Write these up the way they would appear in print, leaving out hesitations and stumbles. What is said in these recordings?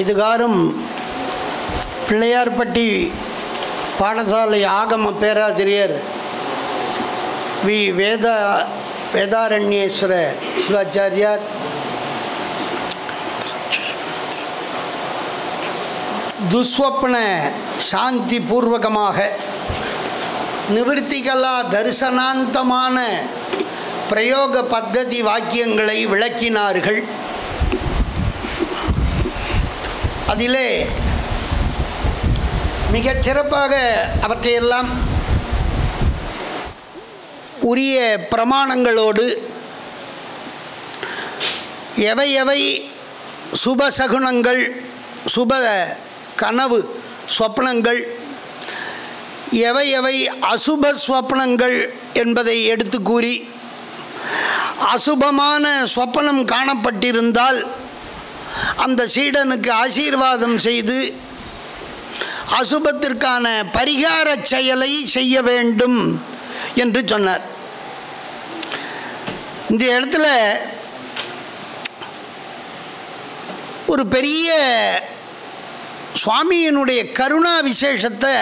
இதுகாரும் பிள்ளையார்பட்டி பாடசாலை ஆகம பேராசிரியர் வி வேதாரண்யேஸ்வர சிவாச்சாரியார் துஸ்வப்ன சாந்தி பூர்வகமாக நிவர்த்திகலா தரிசனாந்தமான பிரயோக பத்ததி வாக்கியங்களை விளக்கினார்கள். அதிலே மிகச் சிறப்பாக அவற்றையெல்லாம் உரிய பிரமாணங்களோடு எவை எவை சுபசகுனங்கள், சுப கனவு ஸ்வப்னங்கள், எவை எவை அசுப ஸ்வப்னங்கள் என்பதை எடுத்து கூறி, அசுபமான ஸ்வப்னம் காணப்பட்டிருந்தால் அந்த சீடனுக்கு ஆசீர்வாதம் செய்து அசுபத்திற்கான பரிகார செயலை செய்ய வேண்டும் என்று சொன்னார். இந்த இடத்துல ஒரு பெரிய சுவாமியினுடைய கருணா விசேஷத்தை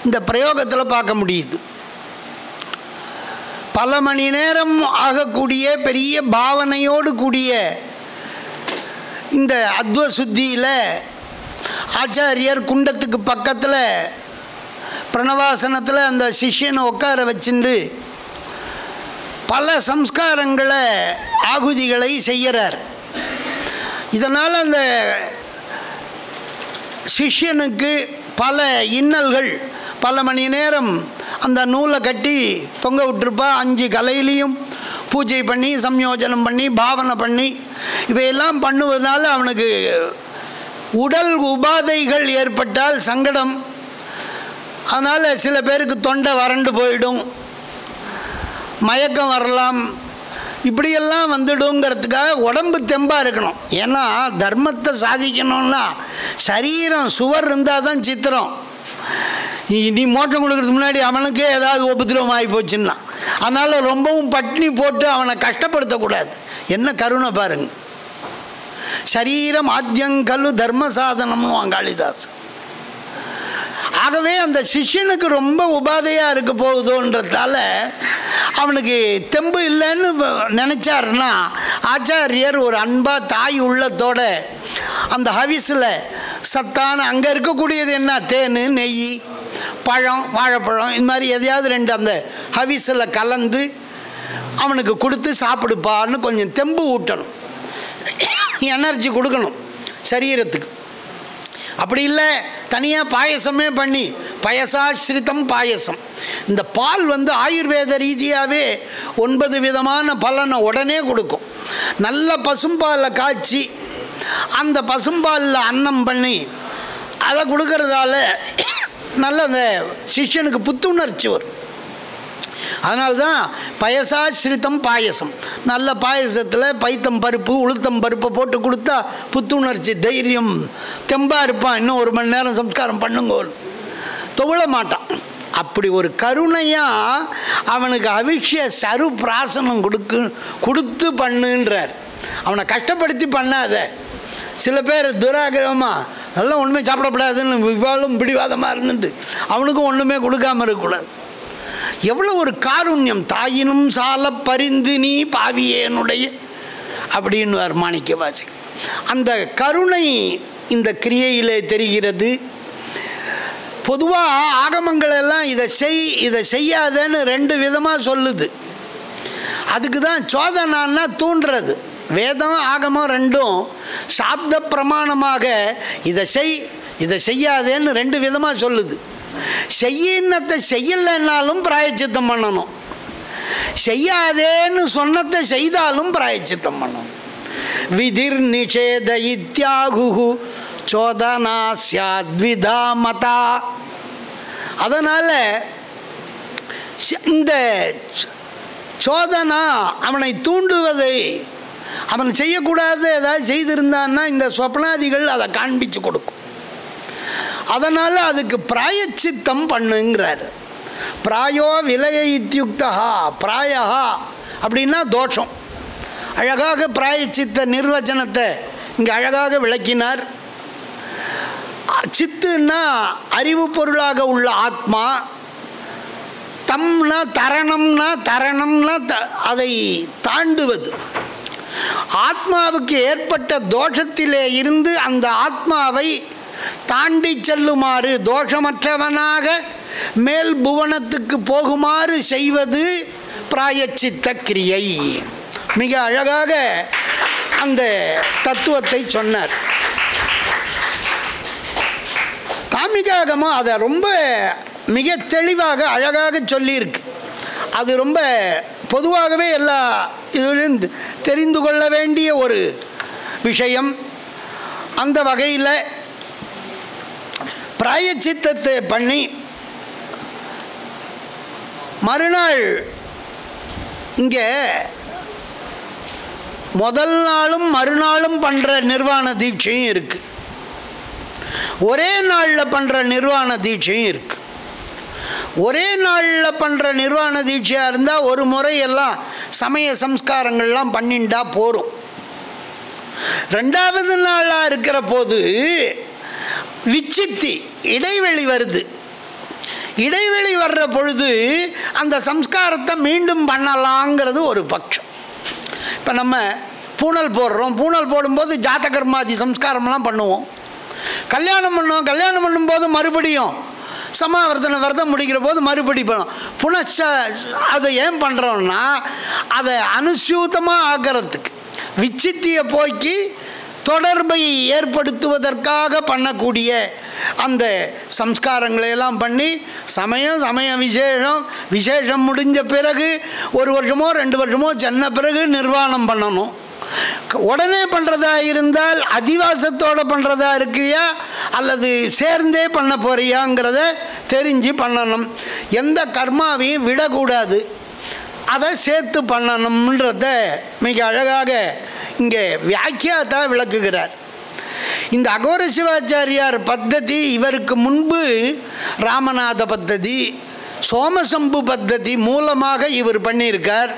இந்த பிரயோகத்தில் பார்க்க முடியுது. பல மணி நேரம் ஆகக்கூடிய பெரிய பாவனையோடு கூடிய இந்த அத்வ சுத்தியில் ஆச்சாரியர் குண்டத்துக்கு பக்கத்தில் பிரணவாசனத்தில் அந்த சிஷ்யனை உட்கார வச்சுட்டு பல சம்ஸ்காரங்களை ஆகுதிகளை செய்கிறார். இதனால் அந்த சிஷ்யனுக்கு பல இன்னல்கள், பல மணி நேரம் அந்த நூலை கட்டி தொங்க விட்டுருப்பா. 5 கலையிலையும் பூஜை பண்ணி சம்யோஜனம் பண்ணி பாவனை பண்ணி இவையெல்லாம் பண்ணுவதனால அவனுக்கு உடல் உபாதைகள் ஏற்பட்டால் சங்கடம். அதனால் சில பேருக்கு தொண்டை வறண்டு போயிடும், மயக்கம் வரலாம், இப்படியெல்லாம் வந்துடுங்கிறதுக்காக உடம்பு தெம்பாக இருக்கணும். ஏன்னா தர்மத்தை சாதிக்கணும்னா சரீரம் சுவர் இருந்தால் தான் சித்திரம். நீ மோட்டம் கொடுக்கறதுக்கு முன்னாடி அவனுக்கே ஏதாவது உபதிரவம் ஆகி போச்சுன்னா, அதனால் ரொம்பவும் பட்னி போட்டு அவனை கஷ்டப்படுத்தக்கூடாது. என்ன கருணை பாருங்க. சரீரம் ஆத்தியங்கல்லு தர்ம சாதனம்னு காளிதாஸ். ஆகவே அந்த சிஷ்யனுக்கு ரொம்ப உபாதையாக இருக்க போகுதோன்றதால அவனுக்கு தெம்பு இல்லைன்னு நினச்சாருன்னா ஆச்சாரியர் ஒரு அன்பாக தாய் உள்ளத்தோட அந்த ஹவிஸில் சத்தான அங்கே இருக்கக்கூடியது என்ன, தேன், நெய், பழம், வாழைப்பழம், இது மாதிரி எதையாவது 2 அந்த ஹவிஸில் கலந்து அவனுக்கு கொடுத்து சாப்பிடுப்பான்னு கொஞ்சம் தெம்பு ஊட்டணும், எனர்ஜி கொடுக்கணும் சரீரத்துக்கு. அப்படி இல்லை தனியாக பாயசமே பண்ணி, பயசாஸ்ரிதம் பாயசம். இந்த பால் ஆயுர்வேத ரீதியாகவே 9 விதமான பலனை உடனே கொடுக்கும். நல்ல பசும்பாலை காய்ச்சி அந்த பசும்பாலில் அன்னம் பண்ணி அதை கொடுக்கறதால நல்ல அந்த சிஷ்யனுக்கு புத்துணர்ச்சி வரும். அதனால்தான் பயசாஸ்ரிதம் பாயசம். நல்ல பாயசத்தில் பைத்தம் பருப்பு, உளுத்தம் பருப்பை போட்டு கொடுத்தா புத்துணர்ச்சி, தைரியம், தெம்பாக இருப்பான். இன்னும் 1 மணி நேரம் சம்ஸ்காரம் பண்ணுங்கோன்னு தொழ மாட்டான். அப்படி ஒரு கருணையாக அவனுக்கு அவிஷ்ய சரு பிராசனம் கொடுத்து பண்ணுன்றார். அவனை கஷ்டப்படுத்தி பண்ணாத. சில பேர் துராகிரகமாக அதெல்லாம் ஒன்றுமே சாப்பிடப்படாதுன்னு விவாதம் பிடிவாதமாக இருந்துட்டு அவனுக்கும் ஒன்றுமே கொடுக்காமல் இருக்கக்கூடாது. எவ்வளோ ஒரு காருண்யம். தாயினும் சால பரிந்து நீ பாவியேனுடைய அப்படின்னுவார் மாணிக்க வாசகர். அந்த கருணை இந்த கிரியையிலே தெரிகிறது. பொதுவாக ஆகமங்கள் எல்லாம் இதை செய்யாதேன்னு 2 விதமாக சொல்லுது. அதுக்கு தான் சோதனான்னா தூண்டுறது. வேதம் ஆகமம் 2ம் சாப்த பிரமாணமாக இதை செய்யாதேன்னு 2 விதமாக சொல்லுது. செய்யினத்தை செய்யலைன்னாலும் பிராயச்சித்தம் பண்ணணும், செய்யாதேன்னு சொன்னத்தை செய்தாலும் பிராயச்சித்தம் பண்ணணும். விதிர் நிஷேத இத்யாகு சோதனா ஸ்யாத்விதா மதா. அதனால் இந்த சோதனா அவனை தூண்டுவதை, அவன் செய்யக்கூடாத ஏதாவது செய்திருந்தான்னா இந்த ஸ்வப்னாதிகள் அதை காண்பிச்சு கொடுக்கும். அதனால் அதுக்கு பிராயச்சித்தம் பண்ணுங்கிறார். பிராயோ விலய இத்யுக்தா. பிராயா அப்படின்னா தோஷம். அழகாக பிராயச்சித்த நிர்வச்சனத்தை இங்கே அழகாக விளக்கினார். சித்துன்னா அறிவு பொருளாக உள்ள ஆத்மா, தம்னா தரணம்னா அதை தாண்டுவது. ஆத்மாவுக்கு ஏற்பட்ட தோஷத்திலே இருந்து அந்த ஆத்மாவை தாண்டி செல்லுமாறு, தோஷமற்றவனாக மேல் புவனத்துக்கு போகுமாறு செய்வது பிராயச்சித்த கிரியை. மிக அழகாக அந்த தத்துவத்தை சொன்னார். காமிகாகமும் அதை ரொம்ப மிக தெளிவாக அழகாக சொல்லியிருக்கு. அது ரொம்ப பொதுவாகவே எல்லா இதிலும் தெரிந்து கொள்ள வேண்டிய ஒரு விஷயம். அந்த வகையில் பிராயச்சித்தத்தை பண்ணி மறுநாள் இங்கே முதல் நாளும் மறுநாளும் பண்ணுற நிர்வாண தீட்சையும் இருக்குது, ஒரே நாளில் பண்ணுற நிர்வாண தீட்சையும் இருக்குது. ஒரே நாளில் பண்ணுற நிர்வாண தீட்சையாக இருந்தால் ஒரு முறையெல்லாம் சமய சம்ஸ்காரங்கள்லாம் பண்ணிண்டா போகும். ரெண்டாவது நாளாக இருக்கிற போது விச்சித்தி இடைவெளி வருது. இடைவெளி வர்ற பொழுது அந்த சம்ஸ்காரத்தை மீண்டும் பண்ணலாங்கிறது ஒரு பட்சம். இப்போ நம்ம பூணல் போடுறோம், பூணல் போடும்போது ஜாத கர்மாதி சம்ஸ்காரம்லாம் பண்ணுவோம். கல்யாணம் பண்ணும்போது மறுபடியும் சமாவர்த்தனை விரதம் முடிக்கிற போது மறுபடி பண்ணும். அதை ஏன் பண்ணுறோன்னா அதை அனுசூதமாக ஆக்கிறதுக்கு, விச்சித்தியை போக்கி தொடர்பை ஏற்படுத்துவதற்காக பண்ணக்கூடிய அந்த சம்ஸ்காரங்களையெல்லாம் பண்ணி சமய விசேஷம் முடிஞ்ச பிறகு 1 வருஷமோ 2 வருஷமோ சென்ன பிறகு நிர்வாணம் பண்ணணும். உடனே பண்ணுறதா இருந்தால் அதிவாசத்தோடு பண்ணுறதா இருக்கியா அல்லது சேர்ந்தே பண்ண போறியாங்கிறத தெரிஞ்சு பண்ணணும். எந்த கர்மாவையும் விடக்கூடாது, அதை சேர்த்து பண்ணணும்ன்றத மிக அழகாக இங்கே வியாக்கியாத்தா விளக்குகிறார். இந்த அகோர சிவாச்சாரியார் பத்ததி இவருக்கு முன்பு ராமநாத பத்ததி, சோமசம்பு பத்ததி மூலமாக இவர் பண்ணியிருக்கார்.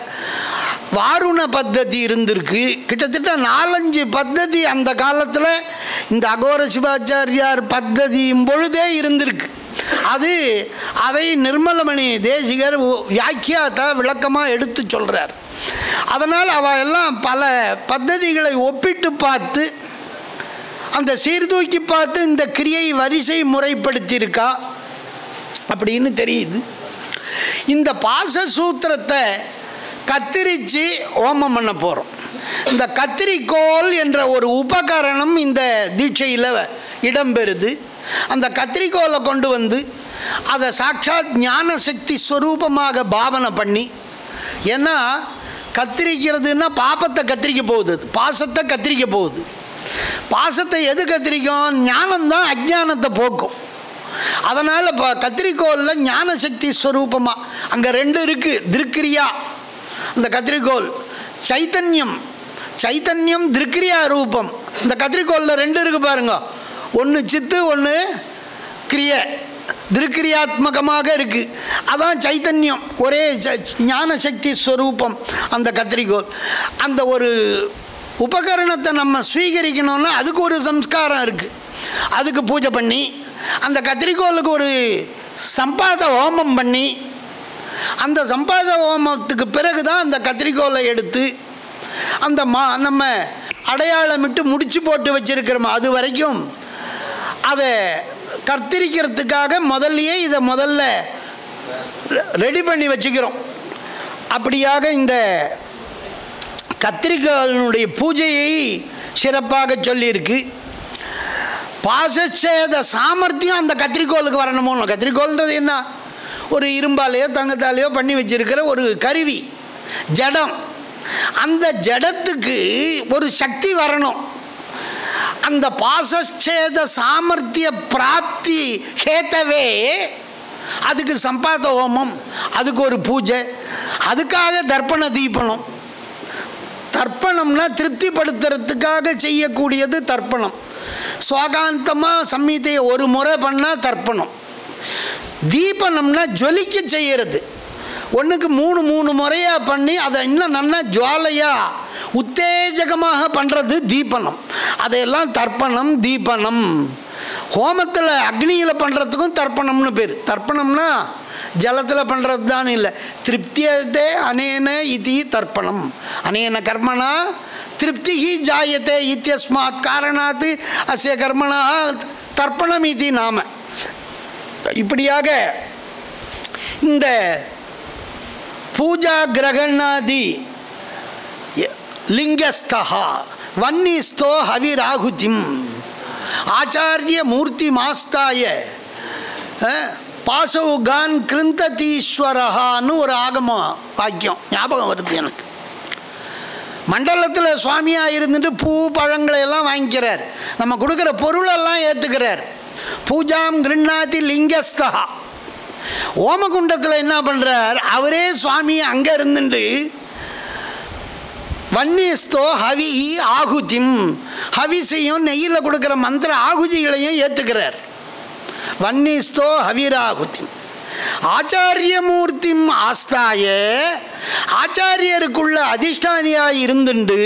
வாருண பத்ததி இருந்திருக்கு. கிட்டத்தட்ட 4-5 பத்ததி அந்த காலத்தில் இந்த அகோர சிவாச்சாரியார் பத்ததியும் பொழுதே இருந்திருக்கு. அதை நிர்மலமணி தேசிகர் வியாக்கியாத்தா விளக்கமாக எடுத்து சொல்கிறார். அதனால் அவள் எல்லாம் பல பத்ததிகளை ஒப்பிட்டு பார்த்து அந்த சீர்தூக்கி பார்த்து இந்த கிரியை வரிசை முறைப்படுத்தியிருக்கா அப்படின்னு தெரியுது. இந்த பாசசூத்திரத்தை கத்திரிச்சு ஹோமம் பண்ண போகிறோம். இந்த கத்திரிக்கோல் என்ற ஒரு உபகரணம் இந்த தீட்சையில் இடம்பெறுது. அந்த கத்திரிக்கோலை கொண்டு வந்து அதை சாட்சாத் ஞான சக்தி ஸ்வரூபமாக பாவனை பண்ணி, ஏன்னா கத்திரிக்கிறதுனா பாபத்தை கத்திரிக்க போகுது, பாசத்தை கத்திரிக்க போகுது. பாசத்தை எது கத்திரிக்கும்? ஞானம்தான் அஜ்ஞானத்தை போக்கும். அதனால் இப்போ கத்திரிக்கோலில் ஞான சக்தி ஸ்வரூபமாக அங்கே 2 இருக்குது. திருக்கிரியா இந்த கத்திரிக்கோல், சைத்தன்யம் திருக்கிரியா ரூபம். இந்த கத்திரிக்கோலில் 2 இருக்குது பாருங்க, ஒன்று சித்து ஒன்று கிரிய, திருக்கிரியாத்மகமாக இருக்குது. அதான் சைத்தன்யம், ஒரே ஞான சக்தி ஸ்வரூபம் அந்த கத்திரிக்கோல். அந்த ஒரு உபகரணத்தை நம்ம ஸ்வீகரிக்கணும்னா அதுக்கு ஒரு சம்ஸ்காரம் இருக்குது. அதுக்கு பூஜை பண்ணி அந்த கத்திரிக்கோளுக்கு ஒரு சம்பாத ஹோமம் பண்ணி, அந்த சம்பாத ஹோமத்துக்கு பிறகு தான் அந்த கத்திரிக்கோலை எடுத்து அந்த நம்ம அடையாளமிட்டு முடிச்சு போட்டு வச்சிருக்கிறோம். அது வரைக்கும் அதை கத்திரிக்கிறதுக்காக முதல்ல ரெடி பண்ணி வச்சுக்கிறோம். அப்படியாக இந்த கத்திரிக்கோளினுடைய பூஜையை சிறப்பாக சொல்லியிருக்கு. பாசச்சேத சாமர்த்தியம் அந்த கத்திரிக்கோளுக்கு வரணுமோ. கத்திரிக்கோள்ன்றது என்ன? ஒரு இரும்பாலேயோ தங்கத்தாலேயோ பண்ணி வச்சிருக்கிற ஒரு கருவி, ஜடம். அந்த ஜடத்துக்கு ஒரு சக்தி வரணும். அந்த பாசச்சேத சாமர்த்திய பிராப்தி ஹேத்தவே அதுக்கு சம்பாத ஹோமம், அதுக்கு ஒரு பூஜை, அதுக்காக தர்ப்பண தீபனம். தர்ப்பணம்னா திருப்திப்படுத்துறதுக்காக செய்யக்கூடியது தர்ப்பணம். சுவாகாந்தமாக சம்ஹிதையை ஒரு முறை பண்ணால் தர்ப்பணம். தீபனம்னா ஜொலிக்க செய்கிறது. ஒன்றுக்கு 3 முறையாக பண்ணி அதை இன்னும் நல்லா ஜுவாலையாக உத்தேஜகமாக பண்ணுறது தீபனம். அதையெல்லாம் தர்ப்பணம், தீபனம். ஹோமத்தில் அக்னியில் பண்ணுறதுக்கும் தர்ப்பணம்னு பேர். தர்ப்பணம்னா ஜலத்தில் பண்ணுறது தான் இல்லை. திருப்தியதே அனேன இதி தர்ப்பணம். அனேன கர்மணா திருப்தி ஜாயத்தே இத்தியஸ்மாத் காரணாத் அஸ்ய கர்மணா தர்ப்பணம் இது நாம. இப்படியாக இந்த பூஜா கிரகணாதி லிங்கஸ்தா வன்னிஸ்தோ ஹவிராகுதிம் ஆச்சாரிய மூர்த்தி மாஸ்தாய பாசவுகான் கிருந்ததீஸ்வரஹான்னு ஒரு ஆகம வாக்கியம் ஞாபகம் வருது எனக்கு. மண்டலத்தில் சுவாமியாக இருந்துட்டு பூ பழங்களை எல்லாம் வாங்கிக்கிறார். நம்ம கொடுக்குற பொருளெல்லாம் ஏற்றுக்கிறார். பூஜாம் கிருண்ணாதி லிங்கஸ்தா. ஓமகுண்டத்தில் என்ன பண்ணுறார், அவரே சுவாமி அங்கே இருந்துட்டு வன்னிஸ்தோ ஹவி ஆகுதிம், ஹவிசையும் நெய்யில் கொடுக்குற மந்திர ஆகுதிகளையும் ஏற்றுக்கிறார். வன்னிஸ்தோ ஹவிராகுதிம் ஆச்சாரியமூர்த்திம் ஆஸ்தாய, ஆச்சாரியருக்குள்ள அதிஷ்டானியாக இருந்துண்டு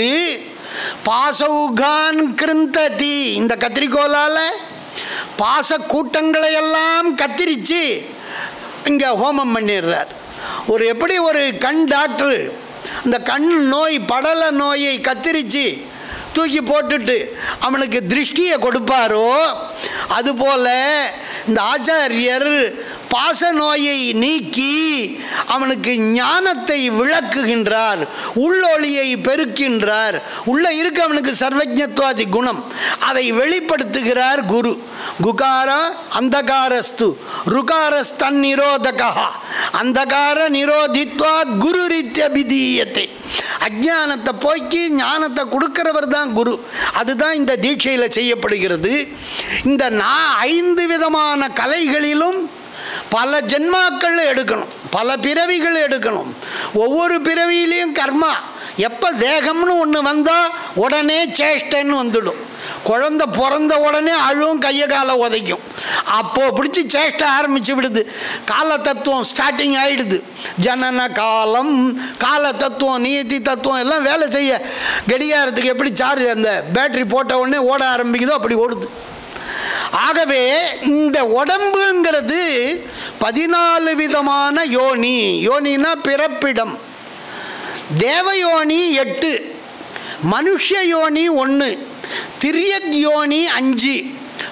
பாசவுகான் கிருந்ததி, இந்த கத்திரிக்கோளால் பாச கூட்டங்களையெல்லாம் கத்திரிச்சு இங்கே ஹோமம் பண்ணிடுறார். எப்படி ஒரு கண் டாக்டர் அந்த கண் நோய் படல நோயை கத்திரிச்சு தூக்கி போட்டுட்டு அவனுக்கு திருஷ்டியை கொடுப்பாரோ, அதுபோல் இந்த ஆச்சாரியர் பாச நோயை நீக்கி அவனுக்கு ஞானத்தை விளக்குகின்றார், உள்ளொளியை பெருக்கின்றார். உள்ள இருக்க அவனுக்கு சர்வஜத்வாதி குணம், அதை வெளிப்படுத்துகிறார் குரு. குகாரா அந்தகாரஸ்து ருகாரஸ்தன் நிரோதகா அந்தகார நிரோதித்வாத் குரு ரீத்யபிதீயத்தை. அஜ்ஞானத்தை போக்கி ஞானத்தை கொடுக்கிறவர் தான் குரு. அதுதான் இந்த தீட்சையில் செய்யப்படுகிறது. இந்த 5 விதமான கலைகளிலும் பல ஜென்மாக்கள் எடுக்கணும், பல பிறவிகள் எடுக்கணும். ஒவ்வொரு பிறவியிலையும் கர்மா. எப்போ தேகம்னு ஒன்று வந்தால் உடனே சேஷ்டன்னு வந்துடும். குழந்தை பிறந்த உடனே அழுவும், கையை காலை உதைக்கும். அப்போது பிடிச்சி சேஷ்ட ஆரம்பித்து விடுது. கால தத்துவம் ஸ்டார்டிங் ஆகிடுது. ஜனன காலம், கால தத்துவம், நியதி தத்துவம் எல்லாம் வேலை செய்ய கடிகாரத்துக்கு எப்படி சார்ஜ் அந்த பேட்டரி போட்ட உடனே ஓட ஆரம்பிக்குதோ அப்படி ஓடுது. ஆகவே இந்த உடம்புங்கிறது 14 விதமான யோனி. யோனினா பிறப்பிடம். தேவயோனி 8, மனுஷ யோனி 1, திரியக் யோனி 5,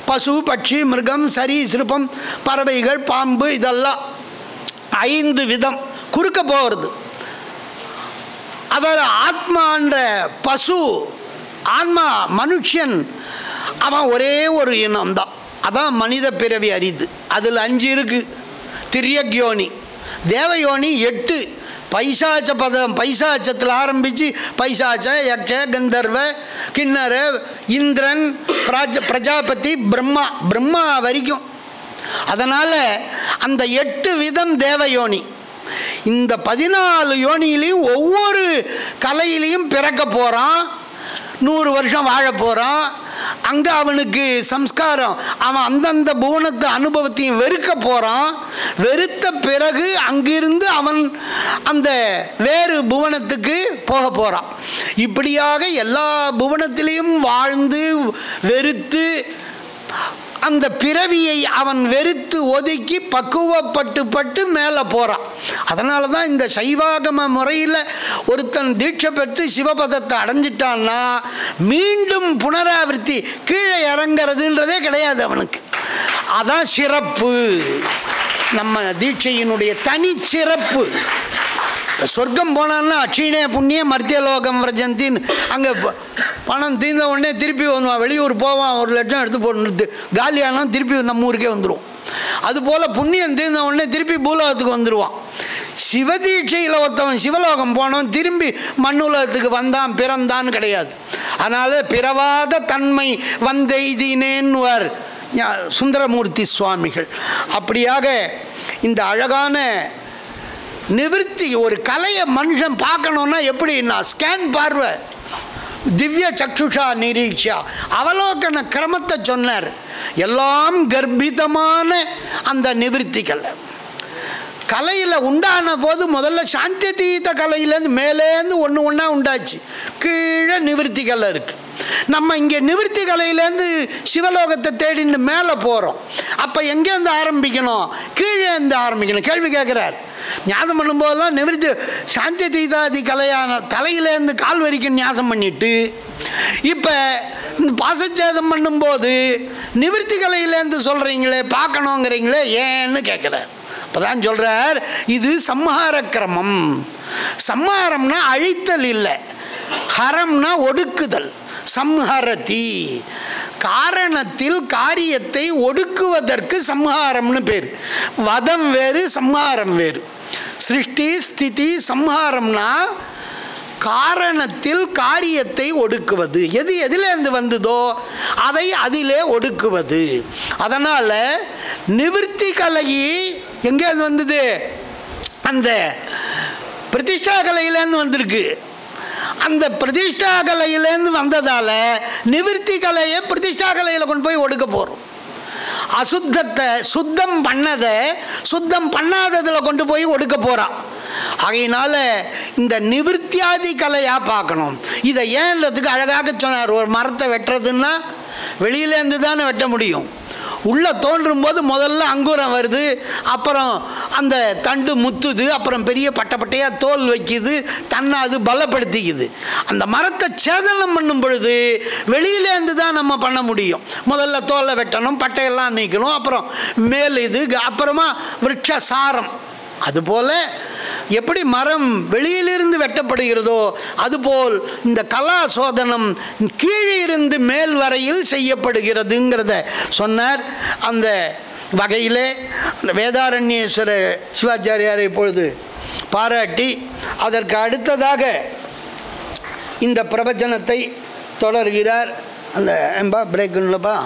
பசு பட்சி மிருகம் சரீசிருப்பம் பறவைகள் பாம்பு இதெல்லாம் 5 விதம் குறுக்க போகிறது. அதாவது ஆத்மான்ற பசு, ஆன்மா மனுஷன் அவன் ஒரே ஒரு இனம்தான். அதான் மனித பிறவி அரிது. அதில் 5 இருக்குது. திரியக் யோனி. தேவயோனி 8. பைசாச்ச பதம், பைசாச்சத்தில் ஆரம்பித்து பைசாச்ச யக்ஷ கந்தர்வ கிண்ணற இந்திரன் பிரஜாபதி பிரம்மா வரைக்கும். அதனால் அந்த 8 விதம் தேவயோனி. இந்த 14 யோனியிலையும் ஒவ்வொரு கலையிலையும் பிறக்க போகிறான், 100 வருஷம் வாழ போகிறான். அங்கே அவனுக்கு சம்ஸ்காரம், அவன் அந்தந்த புவனத்து அனுபவத்தையும் வெறுக்க போகிறான். வெறுத்த பிறகு அங்கிருந்து அவன் அந்த வேறு புவனத்துக்கு போக போகிறான். இப்படியாக எல்லா புவனத்திலையும் வாழ்ந்து வெறுத்து அந்த பிறவியை அவன் வெறுத்து ஒதுக்கி பக்குவப்பட்டு மேலே போகிறான். அதனால தான் இந்த சைவாகம முறையில் ஒருத்தன் தீட்சை பெற்று சிவபதத்தை அடைஞ்சிட்டான்னா மீண்டும் புனராவர்த்தி கீழே இறங்கிறதுன்றதே கிடையாது அவனுக்கு. அதான் சிறப்பு, நம்ம தீட்சையினுடைய தனி சிறப்பு. சொர்க்கம் போனான்னா அக்ஷீணே புண்ணிய மர்த்தியலோகம் விரஜந்தின்னு அங்கே பணம் தீர்ந்த உடனே திருப்பி வந்துவான். வெளியூர் போவான், 1 லட்சம் எடுத்து போட்டு காலியானா திருப்பி நம்ம ஊருக்கே வந்துடுவோம். அதுபோல் புண்ணியம் தீர்ந்த உடனே திருப்பி பூலோகத்துக்கு வந்துடுவான். சிவதீட்சையில் ஒருத்தவன் சிவலோகம் போனவன் திரும்பி மண்ணுலகத்துக்கு வந்தான் பிறந்தான்னு கிடையாது. அதனால் பிறவாத தன்மை வந்தெய்தினேன்னுவார் சுந்தரமூர்த்தி சுவாமிகள். அப்படியாக இந்த அழகான நிவர்த்தி, ஒரு கலையை மனுஷன் பார்க்கணுன்னா எப்படின்னா ஸ்கேன் பார்வை, திவ்ய சக்ஷுஷா நிரீட்சா, அவலோகன கிரமத்தை சொன்னார். எல்லாம் கர்ப்பிதமான அந்த நிவர்த்திகள் கலையில் உண்டான போது முதல்ல சாந்தி தீத கலையிலேருந்து மேலேருந்து ஒன்று ஒன்றா உண்டாச்சு. கீழே நிவர்த்திகள் இருக்குது. நம்ம இங்கே நிவர்த்தி கலையிலேருந்து சிவலோகத்தை தேடின்னு மேலே போகிறோம். அப்போ எங்கேருந்து ஆரம்பிக்கணும்? கீழே இருந்து ஆரம்பிக்கணும். கேள்வி கேட்குறார். ஞாபகம் பண்ணும்போதெல்லாம் நிவர்த்தி சாந்தி தீதாதி கலையான தலையிலேருந்து கால் வரைக்கும் ஞாபகம் பண்ணிட்டு, இப்போ இந்த பாசச்சேதம் பண்ணும்போது நிவர்த்தி கலையிலேருந்து சொல்கிறீங்களே, பார்க்கணுங்கிறீங்களே, ஏன்னு கேட்குறார். அப்போ தான் சொல்கிறார், இது சம்ஹார கிரமம். சம்ஹாரம்னா அழித்தல் இல்லை, ஹரம்னா ஒடுக்குதல். சம்ஹரதி காரணத்தில் காரியத்தை ஒடுக்குவதற்கு சம்ஹாரம்னு பேர். வதம் வேறு, சம்ஹாரம் வேறு. சிருஷ்டி ஸ்திதி சம்ஹாரம்னா காரணத்தில் காரியத்தை ஒடுக்குவது. எது எதிலேருந்து வந்ததோ அதை அதிலே ஒடுக்குவது. அதனால் நிவர்த்தி கலை எங்கேருந்து வந்தது? அந்த பிரதிஷ்டா கலையிலேருந்து வந்திருக்கு. அந்த பிரதிஷ்டா கலையிலேருந்து வந்ததால் நிவர்த்தி கலையை பிரதிஷ்டா கலையில் கொண்டு போய் ஒடுக்க போகிறோம். அசுத்தத்தை சுத்தம் பண்ணதை சுத்தம் பண்ணாததில் கொண்டு போய் ஒடுக்க போகிறான். ஆகையினால இந்த நிவர்த்தியாதி கலையாக பார்க்கணும். இதை ஏன்றதுக்கு அழகாக சொன்னார். ஒரு மரத்தை வெட்டுறதுன்னா வெளியிலேருந்து தானே வெட்ட முடியும். உள்ளே தோன்றும் போது முதல்ல அங்குரம் வருது, அப்புறம் அந்த தண்டு முத்துது, அப்புறம் பெரிய பட்டையாக தோல் வைக்குது, தன்னை அது பலப்படுத்திக்குது. அந்த மரத்தை சேதனம் பண்ணும் பொழுது வெளியிலேருந்து தான் நம்ம பண்ண முடியும். முதல்ல தோலை வெட்டணும், பட்டையெல்லாம் நீக்கணும், அப்புறம் மேல் இது, அப்புறமா விருட்ச சாரம். அதுபோல் எப்படி மரம் வெளியிலிருந்து வெட்டப்படுகிறதோ அதுபோல் இந்த கலா சோதனம் கீழே இருந்து மேல் வரையில் செய்யப்படுகிறதுங்கிறத சொன்னார். அந்த வகையிலே அந்த வேதாரண்யேஸ்வர சிவாச்சாரியாரை இப்பொழுது பாராட்டி அதற்கு அடுத்ததாக இந்த பிரவச்சனத்தை தொடர்கிறார். அந்த பிரேக் இல்லைப்பா.